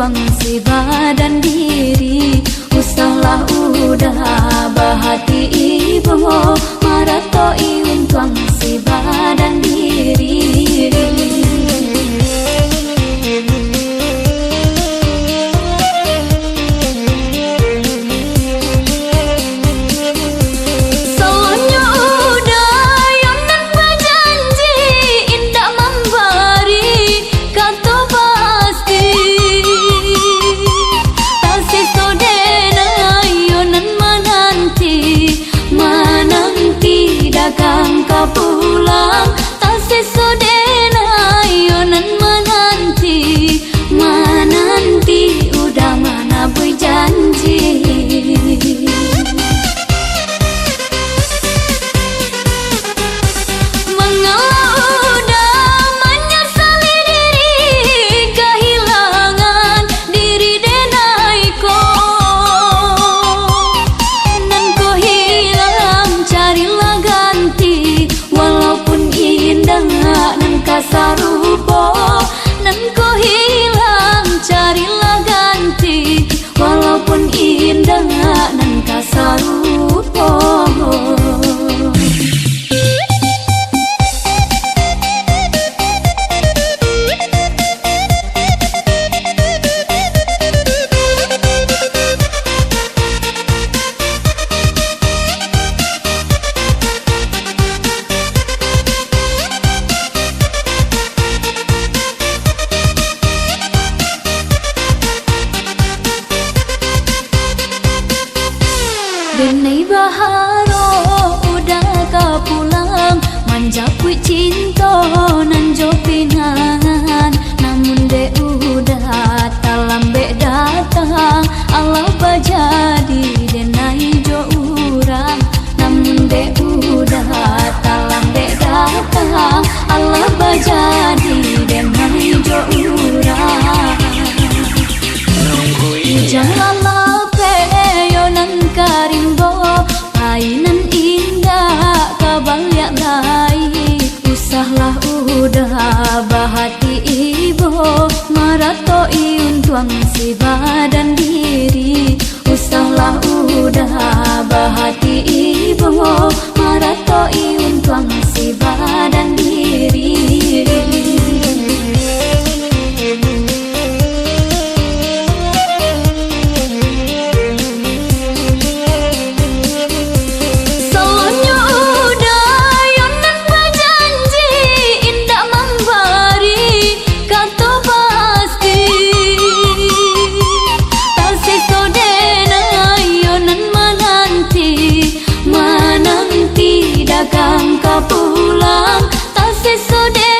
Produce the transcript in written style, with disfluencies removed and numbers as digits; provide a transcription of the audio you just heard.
tuang si badan diri. Usahlah udah bahati ibu marato iun tuang si badan diri. Pulang tak sesodena yonan menanti udah mana berjanji. Mengalah udah menyesali diri kehilangan diri denaiko nan ko hilang carilah ganti. Walaupun indah nan kasarupo nan ko hilang carilah ganti. Walaupun indah nan kasarupo. Denai baharo udah ka pulang manjapui cinta nan jo pinangan. Namun de udah talambe datang Allah bajadi denai jo urang. Namun de udah talambe datang Allah bajadi denai jo urang. Janganlah peyo nan karimbo ainan indah kabalyak lai. Usahlah udah bahati ibu marato iun tuang si badan diri. Usahlah udah bahati ibu marato iun tuang si badan diri. Pulang tak sesodena